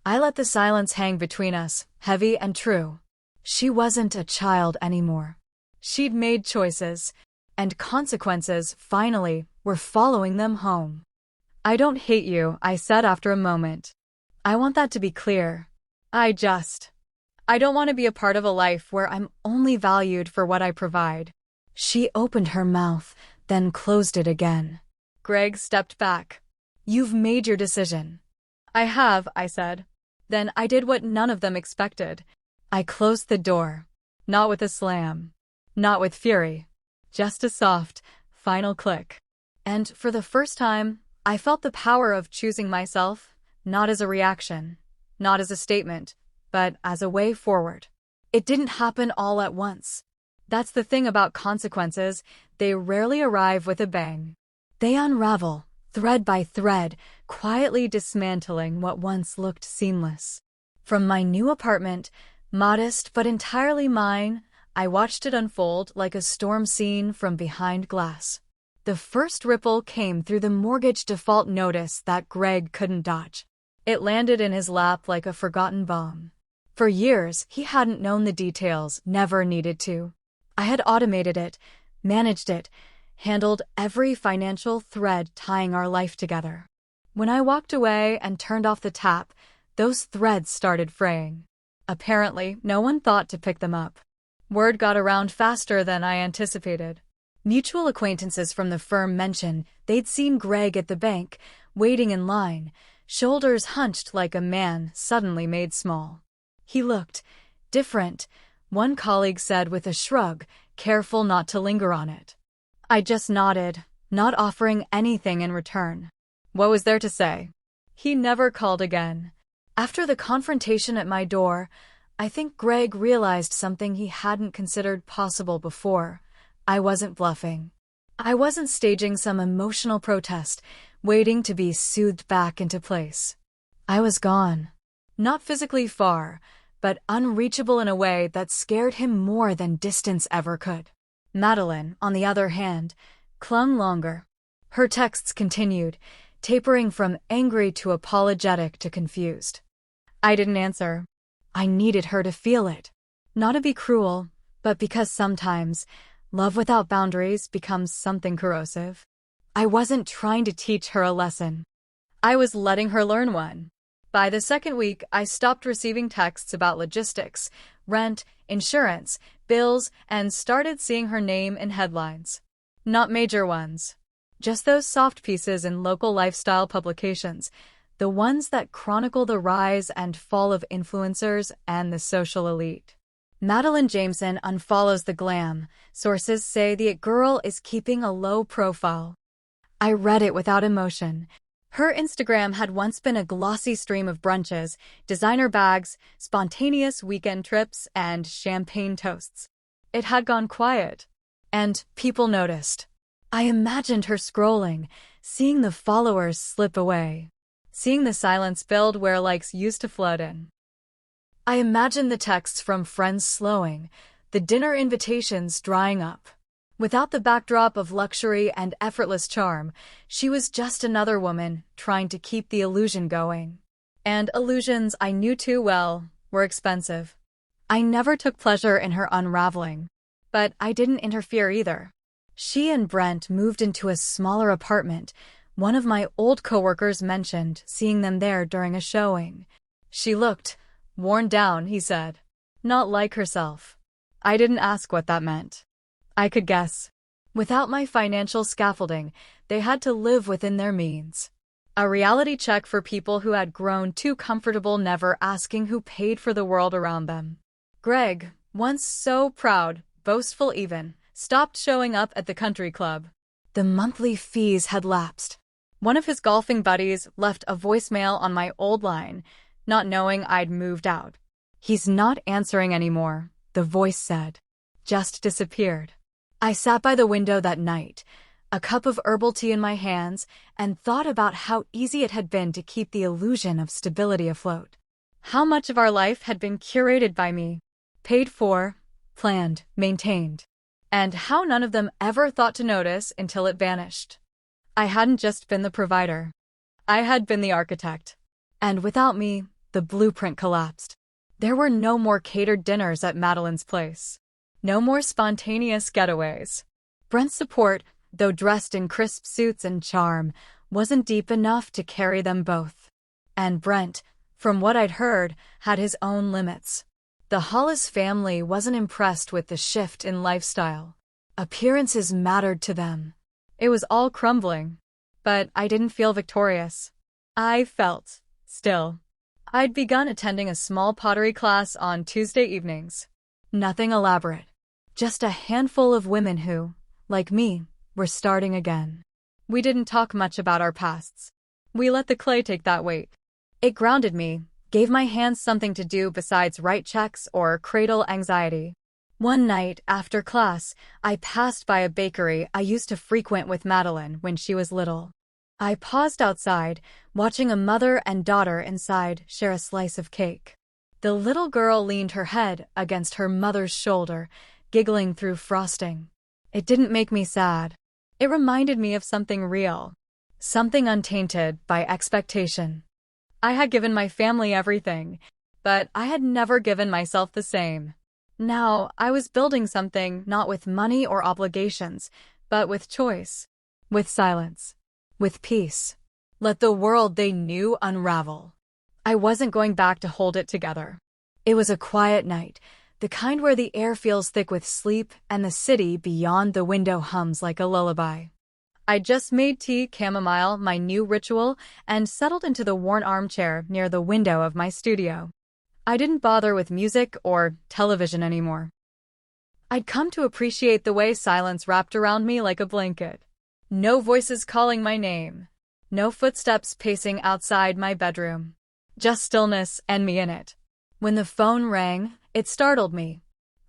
I let the silence hang between us, heavy and true. She wasn't a child anymore. She'd made choices, and consequences, finally, were following them home. "I don't hate you," I said after a moment. "I want that to be clear. I don't want to be a part of a life where I'm only valued for what I provide." She opened her mouth, then closed it again. Greg stepped back. "You've made your decision. I have, I said. Then I did what none of them expected. I closed the door. Not with a slam. Not with fury. Just a soft, final click. And for the first time, I felt the power of choosing myself, not as a reaction, not as a statement, but as a way forward. It didn't happen all at once. That's the thing about consequences, they rarely arrive with a bang. They unravel, thread by thread, quietly dismantling what once looked seamless. From my new apartment, modest but entirely mine, I watched it unfold like a storm scene from behind glass. The first ripple came through the mortgage default notice that Greg couldn't dodge. It landed in his lap like a forgotten bomb. For years, he hadn't known the details, never needed to. I had automated it, managed it, handled every financial thread tying our life together. When I walked away and turned off the tap, those threads started fraying. Apparently, no one thought to pick them up. Word got around faster than I anticipated. Mutual acquaintances from the firm mentioned they'd seen Greg at the bank, waiting in line, shoulders hunched like a man suddenly made small. He looked different, one colleague said with a shrug, careful not to linger on it. I just nodded, not offering anything in return. What was there to say? He never called again. After the confrontation at my door, I think Greg realized something he hadn't considered possible before. I wasn't bluffing. I wasn't staging some emotional protest, waiting to be soothed back into place. I was gone. Not physically far, but unreachable in a way that scared him more than distance ever could. Meline, on the other hand, clung longer. Her texts continued, tapering from angry to apologetic to confused. I didn't answer. I needed her to feel it. Not to be cruel, but because sometimes love without boundaries becomes something corrosive. I wasn't trying to teach her a lesson. I was letting her learn one. By the second week, I stopped receiving texts about logistics, rent, insurance, bills, and started seeing her name in headlines. Not major ones. Just those soft pieces in local lifestyle publications, the ones that chronicle the rise and fall of influencers and the social elite. Meline Jameson unfollows the glam. Sources say the it girl is keeping a low profile. I read it without emotion. Her Instagram had once been a glossy stream of brunches, designer bags, spontaneous weekend trips, and champagne toasts. It had gone quiet. And people noticed. I imagined her scrolling, seeing the followers slip away, seeing the silence build where likes used to flood in. I imagined the texts from friends slowing, the dinner invitations drying up. Without the backdrop of luxury and effortless charm, she was just another woman trying to keep the illusion going. And illusions I knew too well were expensive. I never took pleasure in her unraveling, but I didn't interfere either. She and Brent moved into a smaller apartment. One of my old coworkers mentioned seeing them there during a showing. She looked worn down, he said. Not like herself. I didn't ask what that meant. I could guess. Without my financial scaffolding, they had to live within their means. A reality check for people who had grown too comfortable never asking who paid for the world around them. Greg, once so proud, boastful even, stopped showing up at the country club. The monthly fees had lapsed. One of his golfing buddies left a voicemail on my old line, not knowing I'd moved out. He's not answering anymore, the voice said. Just disappeared. I sat by the window that night, a cup of herbal tea in my hands, and thought about how easy it had been to keep the illusion of stability afloat. How much of our life had been curated by me, paid for, planned, maintained, and how none of them ever thought to notice until it vanished. I hadn't just been the provider. I had been the architect. And without me, the blueprint collapsed. There were no more catered dinners at Meline's place. No more spontaneous getaways. Brent's support, though dressed in crisp suits and charm, wasn't deep enough to carry them both. And Brent, from what I'd heard, had his own limits. The Hollis family wasn't impressed with the shift in lifestyle. Appearances mattered to them. It was all crumbling. But I didn't feel victorious. I felt Still, I'd begun attending a small pottery class on Tuesday evenings. Nothing elaborate, just a handful of women who, like me, were starting again. We didn't talk much about our pasts. We let the clay take that weight. It grounded me, gave my hands something to do besides write checks or cradle anxiety. One night, after class, I passed by a bakery I used to frequent with Meline when she was little. I paused outside, watching a mother and daughter inside share a slice of cake. The little girl leaned her head against her mother's shoulder, giggling through frosting. It didn't make me sad. It reminded me of something real, something untainted by expectation. I had given my family everything, but I had never given myself the same. Now, I was building something not with money or obligations, but with choice, with silence, with peace. Let the world they knew unravel. I wasn't going back to hold it together. It was a quiet night, the kind where the air feels thick with sleep and the city beyond the window hums like a lullaby. I just made tea chamomile my new ritual and settled into the worn armchair near the window of my studio. I didn't bother with music or television anymore. I'd come to appreciate the way silence wrapped around me like a blanket. No voices calling my name. No footsteps pacing outside my bedroom. Just stillness and me in it. When the phone rang, it startled me.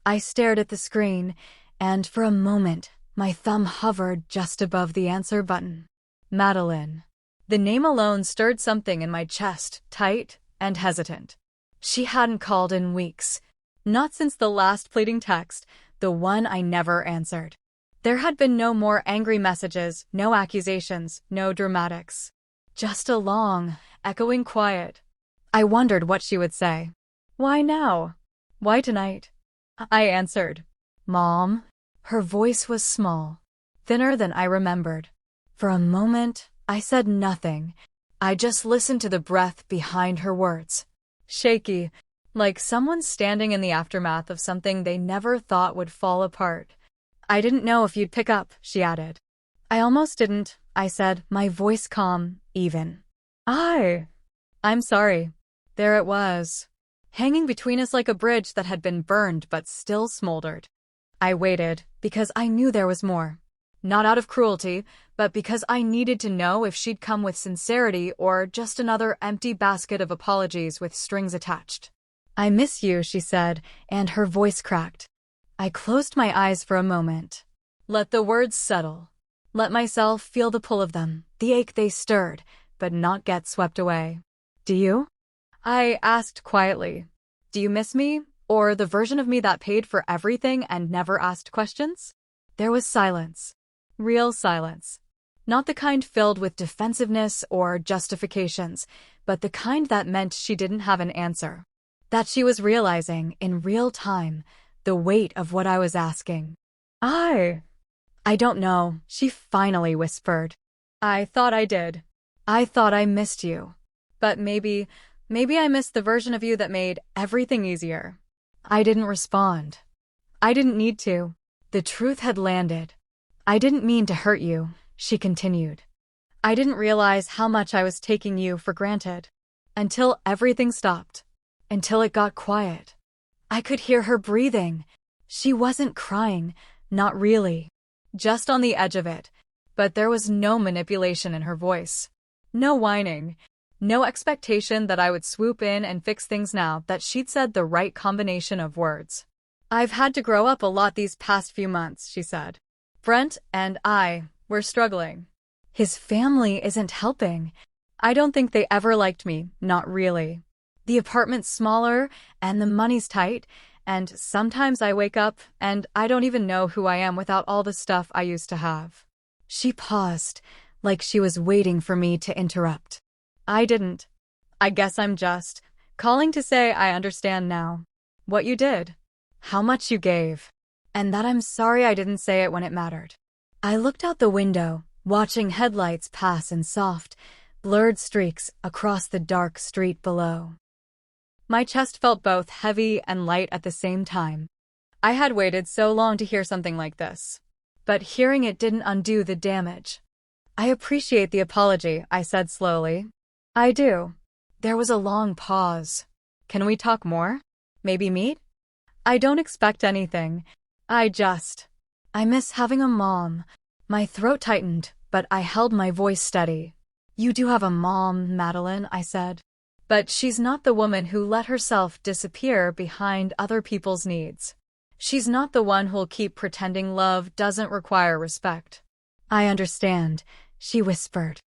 I stared at the screen, and for a moment, my thumb hovered just above the answer button. Meline. The name alone stirred something in my chest, tight and hesitant. She hadn't called in weeks. Not since the last pleading text, the one I never answered. There had been no more angry messages, no accusations, no dramatics. Just a long, echoing quiet. I wondered what she would say. Why now? Why tonight? I answered. Mom. Her voice was small, thinner than I remembered. For a moment, I said nothing. I just listened to the breath behind her words. Shaky, like someone standing in the aftermath of something they never thought would fall apart. I didn't know if you'd pick up, she added. I almost didn't, I said, my voice calm, even. I'm sorry. There it was, hanging between us like a bridge that had been burned but still smoldered. I waited, because I knew there was more. Not out of cruelty, but because I needed to know if she'd come with sincerity or just another empty basket of apologies with strings attached. I miss you, she said, and her voice cracked. I closed my eyes for a moment. Let the words settle. Let myself feel the pull of them, the ache they stirred, but not get swept away. Do you? I asked quietly. Do you miss me? Or the version of me that paid for everything and never asked questions? There was silence. Real silence. Not the kind filled with defensiveness or justifications, but the kind that meant she didn't have an answer. That she was realizing, in real time, the weight of what I was asking. I don't know, she finally whispered. I thought I did. I thought I missed you. But maybe I missed the version of you that made everything easier. I didn't respond. I didn't need to. The truth had landed. I didn't mean to hurt you, she continued. I didn't realize how much I was taking you for granted. Until everything stopped. Until it got quiet. I could hear her breathing. She wasn't crying, not really. Just on the edge of it. But there was no manipulation in her voice. No whining. No expectation that I would swoop in and fix things now that she'd said the right combination of words. I've had to grow up a lot these past few months, she said. Brent and I were struggling. His family isn't helping. I don't think they ever liked me, not really. The apartment's smaller, and the money's tight, and sometimes I wake up and I don't even know who I am without all the stuff I used to have. She paused, like she was waiting for me to interrupt. I didn't. I guess I'm just calling to say I understand now. What you did. How much you gave. And that I'm sorry I didn't say it when it mattered. I looked out the window, watching headlights pass in soft, blurred streaks across the dark street below. My chest felt both heavy and light at the same time. I had waited so long to hear something like this. But hearing it didn't undo the damage. I appreciate the apology, I said slowly. I do. There was a long pause. Can we talk more? Maybe meet? I don't expect anything. I miss having a mom. My throat tightened, but I held my voice steady. You do have a mom, Meline, I said. But she's not the woman who let herself disappear behind other people's needs. She's not the one who'll keep pretending love doesn't require respect. I understand, she whispered.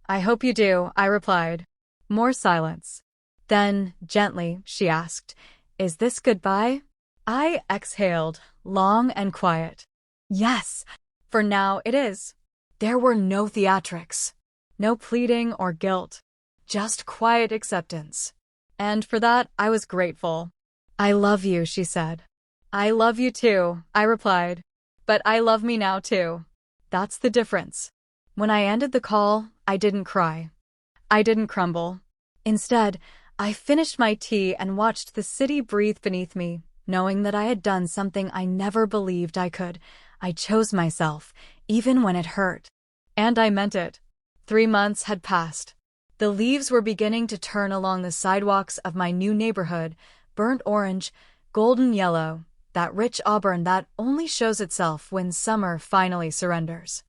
I hope you do, I replied. More silence. Then, gently, she asked, Is this goodbye? I exhaled, long and quiet. Yes, for now it is. There were no theatrics. No pleading or guilt. Just quiet acceptance. And for that, I was grateful. I love you, she said. I love you too, I replied. But I love me now too. That's the difference. When I ended the call, I didn't cry. I didn't crumble. Instead, I finished my tea and watched the city breathe beneath me, knowing that I had done something I never believed I could. I chose myself, even when it hurt. And I meant it. 3 months had passed. The leaves were beginning to turn along the sidewalks of my new neighborhood, burnt orange, golden yellow, that rich auburn that only shows itself when summer finally surrenders.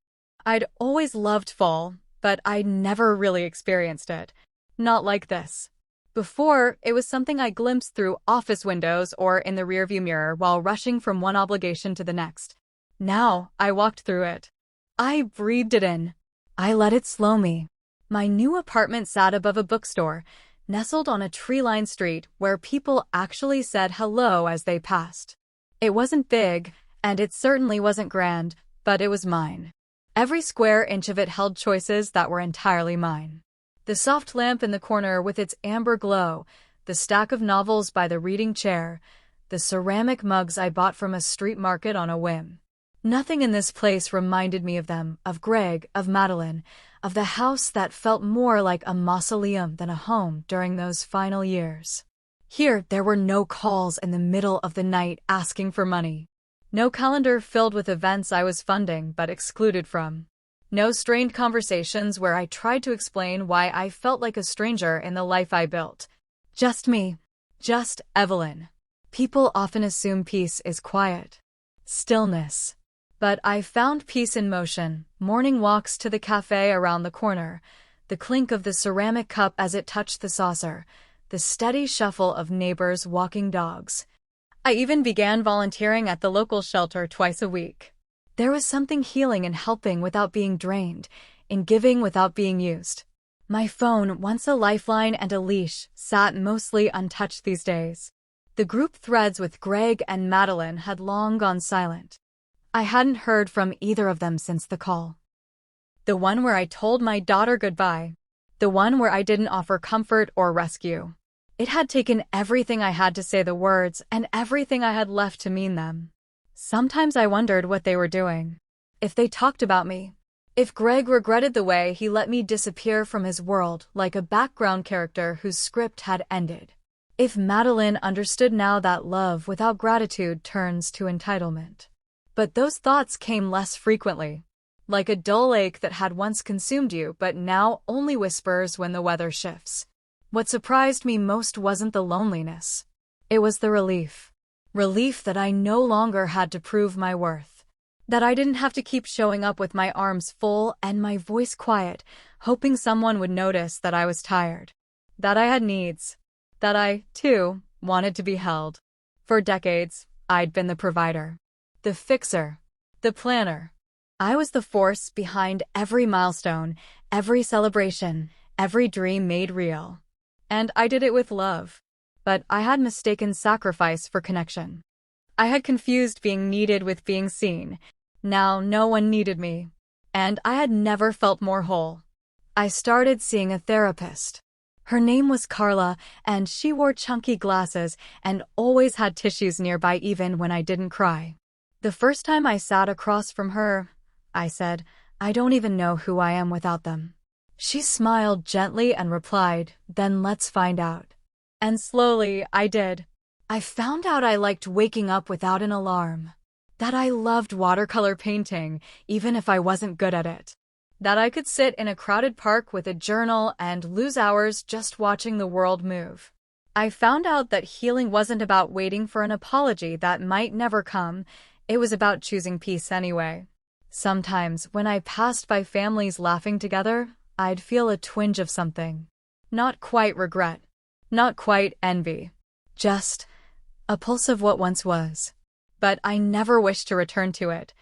I'd always loved fall, but I'd never really experienced it. Not like this. Before, it was something I glimpsed through office windows or in the rearview mirror while rushing from one obligation to the next. Now, I walked through it. I breathed it in. I let it slow me. My new apartment sat above a bookstore, nestled on a tree-lined street where people actually said hello as they passed. It wasn't big, and it certainly wasn't grand, but it was mine. Every square inch of it held choices that were entirely mine. The soft lamp in the corner with its amber glow, the stack of novels by the reading chair, the ceramic mugs I bought from a street market on a whim. Nothing in this place reminded me of them, of Greg, of Meline, of the house that felt more like a mausoleum than a home during those final years. Here, there were no calls in the middle of the night asking for money. No calendar filled with events I was funding but excluded from. No strained conversations where I tried to explain why I felt like a stranger in the life I built. Just me. Just Evelyn. People often assume peace is quiet. Stillness. But I found peace in motion, morning walks to the cafe around the corner, the clink of the ceramic cup as it touched the saucer, the steady shuffle of neighbors walking dogs. I even began volunteering at the local shelter twice a week. There was something healing in helping without being drained, in giving without being used. My phone, once a lifeline and a leash, sat mostly untouched these days. The group threads with Greg and Meline had long gone silent. I hadn't heard from either of them since the call. The one where I told my daughter goodbye. The one where I didn't offer comfort or rescue. It had taken everything I had to say the words and everything I had left to mean them. Sometimes I wondered what they were doing. If they talked about me. If Greg regretted the way he let me disappear from his world like a background character whose script had ended. If Meline understood now that love without gratitude turns to entitlement. But those thoughts came less frequently. Like a dull ache that had once consumed you but now only whispers when the weather shifts. What surprised me most wasn't the loneliness. It was the relief. Relief that I no longer had to prove my worth. That I didn't have to keep showing up with my arms full and my voice quiet, hoping someone would notice that I was tired. That I had needs. That I, too, wanted to be held. For decades, I'd been the provider. The fixer. The planner. I was the force behind every milestone, every celebration, every dream made real. And I did it with love. But I had mistaken sacrifice for connection. I had confused being needed with being seen. Now no one needed me. And I had never felt more whole. I started seeing a therapist. Her name was Carla, and she wore chunky glasses and always had tissues nearby even when I didn't cry. The first time I sat across from her, I said, I don't even know who I am without them. She smiled gently and replied, then let's find out. And slowly, I did. I found out I liked waking up without an alarm. That I loved watercolor painting, even if I wasn't good at it. That I could sit in a crowded park with a journal and lose hours just watching the world move. I found out that healing wasn't about waiting for an apology that might never come. It was about choosing peace anyway. Sometimes, when I passed by families laughing together, I'd feel a twinge of something. Not quite regret. Not quite envy. Just a pulse of what once was. But I never wished to return to it.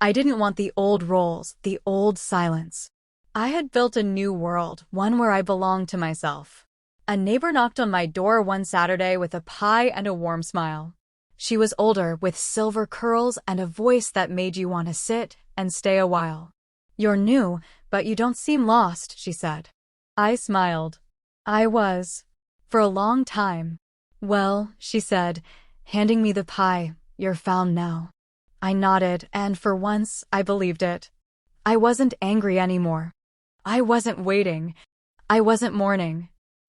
I didn't want the old roles, the old silence. I had built a new world, one where I belonged to myself. A neighbor knocked on my door one Saturday with a pie and a warm smile. She was older, with silver curls and a voice that made you want to sit and stay a while. "You're new, but you don't seem lost," she said. I smiled. I was. For a long time. "Well," she said, handing me the pie, "you're found now." I nodded, and for once, I believed it. I wasn't angry anymore. I wasn't waiting. I wasn't mourning.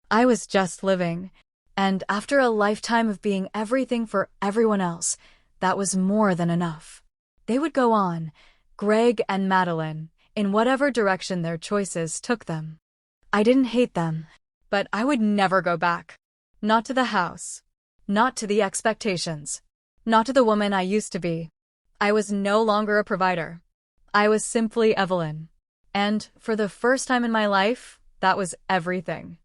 I was just living. And after a lifetime of being everything for everyone else, that was more than enough. They would go on, Greg and Meline, in whatever direction their choices took them. I didn't hate them, but I would never go back. Not to the house. Not to the expectations. Not to the woman I used to be. I was no longer a provider. I was simply Evelyn. And, for the first time in my life, that was everything.